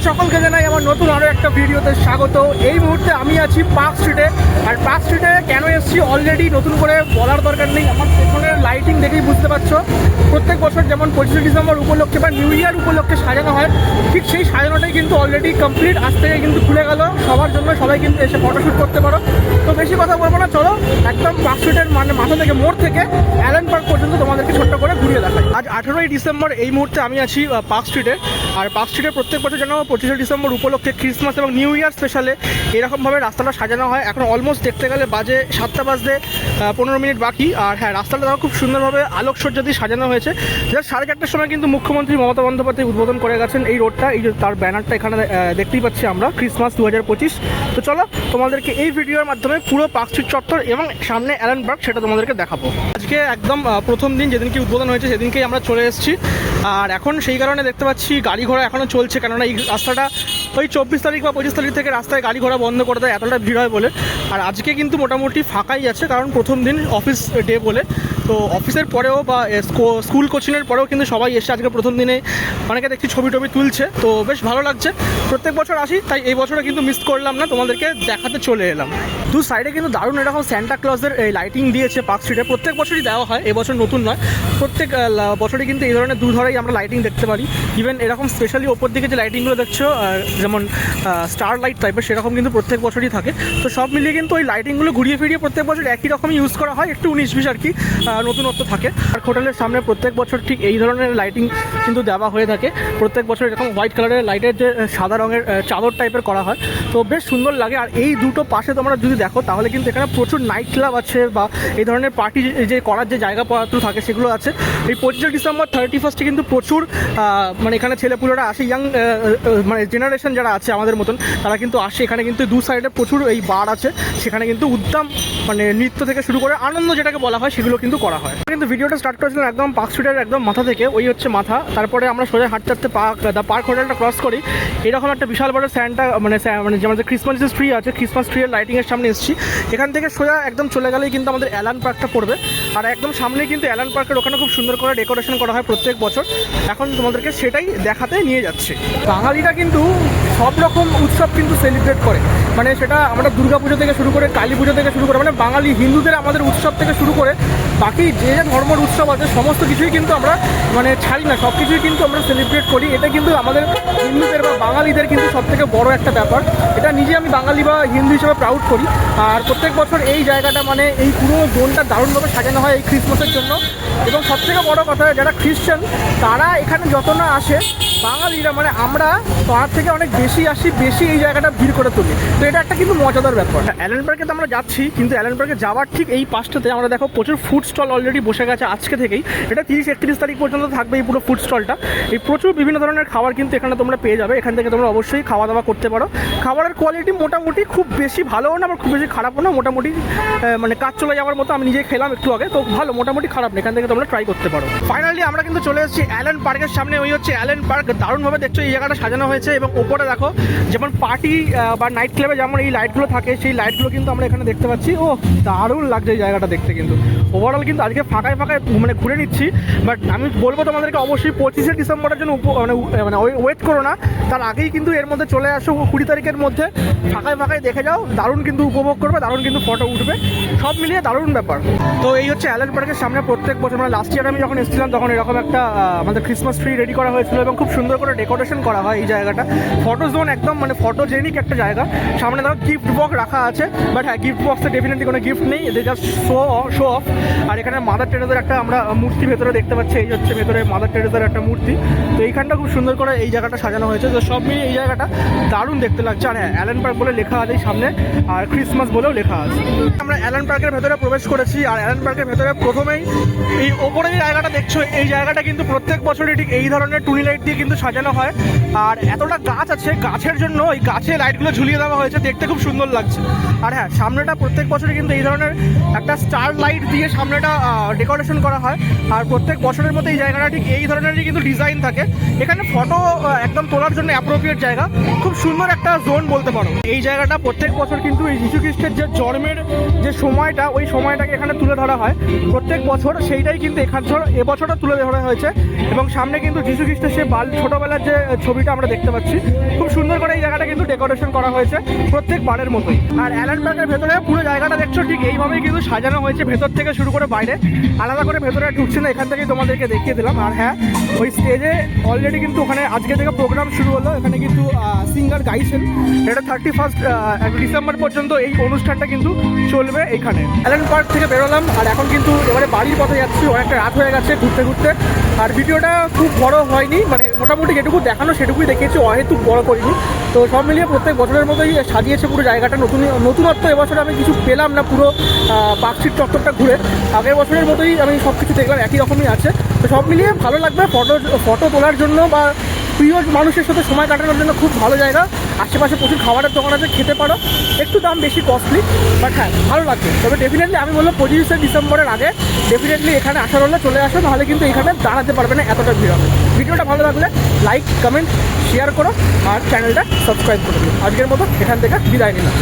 সকলকে জানাই আমার নতুন আরও একটা ভিডিওতে স্বাগত। এই মুহূর্তে আমি আছি পার্ক স্ট্রিটে। আর পার্ক স্ট্রিটে কেন এসেছি অলরেডি নতুন করে বলার দরকার নেই, আমার পেছনের লাইটিং দেখেই বুঝতে পারছো। প্রত্যেক বছর যেমন 25শে ডিসেম্বর উপলক্ষে বা নিউ ইয়ার উপলক্ষে সাজানো হয়, ঠিক সেই সাজানোটাই কিন্তু অলরেডি কমপ্লিট। আজ থেকে কিন্তু খুলে গেল সবার জন্য, সবাই কিন্তু এসে ফটোশ্যুট করতে পারো। তো বেশি কথা বলবো না, চলো একদম পার্ক স্ট্রিটের মানে মাথা থেকে মোড় থেকে অ্যালেন পার্ক পর্যন্ত তোমাদেরকে ছোট্ট করে ঘুরিয়ে দেখাই। আজ 18ই ডিসেম্বর, এই মুহূর্তে আমি আছি পার্ক স্ট্রিটে। আর পার্ক স্ট্রিটে প্রত্যেক বছর যেন 25শে ডিসেম্বর উপলক্ষে ক্রিসমাস এবং নিউ ইয়ার স্পেশালে এরকমভাবে রাস্তাটা সাজানো হয়। এখন অলমোস্ট দেখতে গেলে বাজে 7টা বাজতে 15 মিনিট বাকি। আর হ্যাঁ, রাস্তাটা দেখো খুব সুন্দরভাবে আলোকসজ্জা দিয়ে সাজানো হয়েছে। জাস্ট 4:30টার সময় কিন্তু মুখ্যমন্ত্রী মমতা বন্দ্যোপাধ্যায় উদ্বোধন করে গেছেন এই রোডটা। এই যে তার ব্যানারটা এখানে দেখতেই পাচ্ছি আমরা, ক্রিসমাস 2025। তো চলো তোমাদেরকে এই ভিডিওর মাধ্যমে পুরো পার্ক স্ট্রিট চত্বর এবং সামনে অ্যালেন পার্ক সেটা তোমাদেরকে দেখাবো। আজকে একদম প্রথম দিন, যেদিনকে উদ্বোধন হয়েছে সেদিনকেই আমরা চলে এসেছি। আর এখন সেই কারণে দেখতে পাচ্ছি গাড়ি ঘোড়া এখনও চলছে, কেননা এই রাস্তাটা ওই 24 তারিখ বা 25 তারিখ থেকে রাস্তায় গাড়ি ঘোড়া বন্ধ করে দেয়, এতটা ভিড় হয় বলে। আর আজকে কিন্তু মোটামুটি ফাঁকাই আছে, কারণ প্রথম দিন অফিস ডে বলে। তো অফিসের পরেও বা স্কুল কোচিংয়ের পরেও কিন্তু সবাই এসে আজকে প্রথম দিনে অনেকে দেখছি ছবি টবি তুলছে। তো বেশ ভালো লাগছে। প্রত্যেক বছর আসি, তাই এই বছরে কিন্তু মিস করলাম না, তোমাদেরকে দেখাতে চলে এলাম। দু সাইডে কিন্তু দারুণ এরকম স্যান্টা ক্লজের এই লাইটিং দিয়েছে পার্ক স্ট্রিটে। প্রত্যেক বছরই দেওয়া হয়, এবছর নতুন নয়। প্রত্যেক বছরই কিন্তু এই ধরনের দুধরেই আমরা লাইটিং দেখতে পারি। ইভেন এরকম স্পেশালি ওপর দিকে যে লাইটিংগুলো দেখছো, যেমন স্টার লাইট টাইপের, সেরকম কিন্তু প্রত্যেক বছরই থাকে। তো সব মিলিয়ে কিন্তু ওই লাইটিংগুলো ঘুরিয়ে ফিরিয়ে প্রত্যেক বছর একই রকমই ইউজ করা হয়, একটু 19-20 আর কি নতুনত্ব থাকে। আর হোটেলের সামনে প্রত্যেক বছর ঠিক এই ধরনের লাইটিং কিন্তু দেওয়া হয়ে থাকে। প্রত্যেক বছর এরকম হোয়াইট কালারের লাইটের যে সাদা রঙের চাদর টাইপের করা হয়, তো বেশ সুন্দর লাগে। আর এই দুটো পাশে তোমরা যদি দেখো তাহলে কিন্তু এখানে প্রচুর নাইট ক্লাব আছে বা এই ধরনের পার্টি যে করার যে জায়গাপত্র থাকে সেগুলো আছে। এই 25শে ডিসেম্বর 31স্টে কিন্তু প্রচুর মানে এখানে ছেলেপুলেরা আসে, ইয়াং মানে জেনারেশন যারা আছে আমাদের মতন, তারা কিন্তু আসে। এখানে কিন্তু দু সাইডে প্রচুর এই বার আছে, সেখানে কিন্তু উদ্দাম মানে নৃত্য থেকে শুরু করে আনন্দ যেটাকে বলা হয় সেগুলো কিন্তু করা হয়। কিন্তু ভিডিওটা স্টার্ট করেছিলাম একদম পার্ক স্ট্রিটের একদম মাথা থেকে, ওই হচ্ছে মাথা। তারপরে আমরা সোজা হাঁটতে হাঁটতে পার্ক হোটেলটা ক্রস করি। এরকম একটা বিশাল বড় স্যান্টা মানে যে আমাদের ক্রিসমাস যে ট্রি আছে, ক্রিসমাস ট্রিয়ের লাইটিংয়ের সামনে এসেছি। এখান থেকে সোজা একদম চলে গেলেই কিন্তু আমাদের অ্যালান পার্কটা পড়বে। আর একদম সামনেই কিন্তু অ্যালান পার্কের ওখানে খুব সুন্দর করে ডেকোরেশন করা হয় প্রত্যেক বছর। এখন তোমাদেরকে সেটাই দেখাতে নিয়ে যাচ্ছে। বাঙালিরা কিন্তু সব রকম উৎসব কিন্তু সেলিব্রেট করে, মানে সেটা আমরা দুর্গাপুজো থেকে শুরু করে কালী পুজো থেকে শুরু করে, মানে বাঙালি হিন্দুদের আমাদের উৎসব থেকে শুরু করে বাকি যে যে ধর্মের উৎসব আছে সমস্ত কিছুই কিন্তু আমরা মানে ছাড়ি না, সব কিছুই কিন্তু আমরা সেলিব্রেট করি। এটা কিন্তু আমাদের হিন্দুদের বা বাঙালিদের কিন্তু সব থেকে বড় একটা ব্যাপার। এটা নিজে আমি বাঙালি বা হিন্দু হিসেবে প্রাউড করি। আর প্রত্যেক বছর এই জায়গাটা মানে এই পুরো জোনটা দারুণভাবে সাজানো হয় এই ক্রিসমাসের জন্য। এবং সবথেকে বড় কথা, যারা খ্রিস্টান তারা এখানে যত না আসে, বাঙালিরা মানে আমরা তার থেকে অনেক বেশি আসি, বেশি এই জায়গাটা ভিড় করে তুলি। তো এটা একটা কিন্তু মজাদার ব্যাপার। অ্যালেন পার্কে তো আমরা যাচ্ছি, কিন্তু অ্যালেন পার্কে যাওয়ার ঠিক এই পাশটাতে আমরা দেখো প্রচুর ফুড স্টল অলরেডি বসে গেছে আজকে থেকেই। এটা 30-31 তারিখ পর্যন্ত থাকবে এই পুরো ফুড স্টলটা। এই প্রচুর বিভিন্ন ধরনের খাবার কিন্তু এখানে তোমরা পেয়ে যাবে। এখান থেকে তোমরা অবশ্যই খাওয়া দাওয়া করতে পারো। খাবারের কোয়ালিটি মোটামুটি, খুব বেশি ভালোও না আবার খুব বেশি খারাপও না, মোটামুটি মানে কাজ চলে যাওয়ার মতো। আমি নিজে খেলাম একটু আগে, তো ভালো, মোটামুটি খারাপ না। এখান থেকে তোমরা ট্রাই করতে পারো। ফাইনালি আমরা কিন্তু চলে এসেছি অ্যালেন পার্কের সামনে। ওই হচ্ছে অ্যালেন পার্ক। দারুণভাবে দেখছো এই জায়গাটা সাজানো হয়েছে। এবং ওপরে দেখো যেমন পার্টি বা নাইট ক্লাবে যেমন এই লাইটগুলো থাকে, সেই লাইটগুলো কিন্তু আমরা এখানে দেখতে পাচ্ছি। ও দারুণ লাগছে এই জায়গাটা দেখতে। কিন্তু ওভারঅল কিন্তু আজকে ফাঁকায় ফাঁকায় মানে ঘুরে নিচ্ছি। বাট আমি বলবো তোমাদেরকে অবশ্যই 25শে ডিসেম্বরের জন্য মানে ওয়েট করো না, তার আগেই কিন্তু এর মধ্যে চলে আসো। 20 তারিখের মধ্যে ফাঁকায় ফাঁকায় দেখে যাও, দারুণ কিন্তু উপভোগ করবে, দারুণ কিন্তু ফটো উঠবে, সব মিলিয়ে দারুণ ব্যাপার। তো এই হচ্ছে অ্যালেন পার্কের সামনে প্রত্যেক বছর মানে লাস্ট ইয়ার আমি যখন এসেছিলাম তখন এরকম একটা আমাদের ক্রিসমাস ট্রি রেডি করা হয়েছিল এবং খুব সুন্দর করে ডেকোরেশন করা হয় এই জায়গাটা। ফটো জোন একদম মানে ফটোজেনিক একটা জায়গা। সামনে ধরো গিফট বক্স রাখা আছে, বাট হ্যাঁ গিফট বক্সে ডেফিনেটলি কোনো গিফট নেই, এদের জাস্ট শো অফ। আর এখানে মাদার টেরেসার একটা আমরা মূর্তি ভেতরে দেখতে পাচ্ছি। এই হচ্ছে ভেতরে মাদার টেরেসার একটা মূর্তি। তো এইখানটা খুব সুন্দর করে এই জায়গাটা সাজানো হয়েছে। তো সব মিলিয়ে এই জায়গাটা দারুণ দেখতে লাগছে। আর হ্যাঁ, অ্যালেন পার্ক বলে লেখা আছে সামনে, আর ক্রিসমাস বলেও লেখা আছে। আমরা অ্যালেন পার্কের ভেতরে প্রবেশ করেছি। আর অ্যালেন পার্কের ভেতরে প্রথমেই এই ওপরে যে জায়গাটা দেখছো, এই জায়গাটা কিন্তু প্রত্যেক বছরই ঠিক এই ধরনের টুনি লাইট দিয়ে কিন্তু সাজানো হয়। আর এতটা গাছ আছে, গাছের জন্য ওই গাছে লাইটগুলো ঝুলিয়ে দেওয়া হয়েছে, দেখতে খুব সুন্দর লাগছে। আর হ্যাঁ, সামনেটা প্রত্যেক বছরই কিন্তু এই ধরনের একটা স্টার লাইট দিয়ে সামনেটা ডেকোরেশন করা হয়। আর প্রত্যেক বছরের মতো এই জায়গাটা ঠিক এই ধরনেরই কিন্তু ডিজাইন থাকে। এখানে ফটো একদম তোলার জন্য অ্যাপ্রোপ্রিয়েট জায়গা, খুব সুন্দর একটা জোন বলতে পারো। এই জায়গাটা প্রত্যেক বছর কিন্তু এই যীশু খ্রিস্টের যে জন্মের যে যে সময়টা, ওই সময়টাকে এখানে তুলে ধরা হয় প্রত্যেক বছর, সেইটাই কিন্তু এবছরও তুলে ধরা হয়েছে। এবং সামনে কিন্তু যীশু খ্রিস্টের সে ছোটোবেলার যে ছবিটা আমরা দেখতে পাচ্ছি, খুব সুন্দর করে এই জায়গাটা কিন্তু ডেকোরেশন করা হয়েছে প্রত্যেক বারের মতোই। আর অ্যালান পার্কের ভেতরে পুরো জায়গাটা দেখছো ঠিক এইভাবেই কিন্তু সাজানো হয়েছে, ভেতর থেকে শুরু করে বাইরে। আলাদা করে ভেতরে ঢুকছে না, এখান থেকেই তোমাদেরকে দেখিয়ে দিলাম। আর হ্যাঁ, ওই স্টেজে অলরেডি কিন্তু ওখানে আজকে থেকে প্রোগ্রাম শুরু হলো। এখানে কিন্তু সিঙ্গার গাইছেন। এটা 31 ডিসেম্বর পর্যন্ত এই অনুষ্ঠানটা কিন্তু চলবে এইখানে। অ্যালান পার্ক থেকে বেরোলাম আর এখন কিন্তু এবারে বাড়ির পথে যাচ্ছি। অনেকটা রাত হয়ে গেছে ঘুরতে ঘুরতে। আর ভিডিওটা খুব বড় হয়নি, মানে মোটামুটি যেটুকু দেখানো সেটুকুই দেখিয়েছি, অহেতুক বড় করিনি। তো সব মিলিয়ে প্রত্যেক বছরের মতোই সাজিয়েছে পুরো জায়গাটা। নতুনত্ব এবছর আমি কিছু পেলাম না পুরো পার্ক স্ট্রিট চত্বরটা ঘুরে। আগের বছরের মতোই আমি সব কিছু দেখলাম, একই রকমই আছে। তো সব মিলিয়ে ভালো লাগবে ফটো তোলার জন্য বা প্রিয় মানুষের সাথে সময় কাটানোর জন্য খুব ভালো জায়গা। আশেপাশে প্রচুর খাবারের দোকান আছে, খেতে পারো। একটু দাম বেশি, কস্টলি, বাট হ্যাঁ ভালো লাগবে। তবে ডেফিনেটলি আমি বলবো 25শে ডিসেম্বরের আগে ডেফিনেটলি এখানে আসার হলে চলে আসো, নাহলে কিন্তু এখানে দাঁড়াতে পারবে না, এতটা ভিড় হবে। ভিডিওটা ভালো লাগলে লাইক, কমেন্ট, শেয়ার করো আর চ্যানেলটা সাবস্ক্রাইব করে দিও। আজকের মতো এখান থেকে বিদায় নিলাম।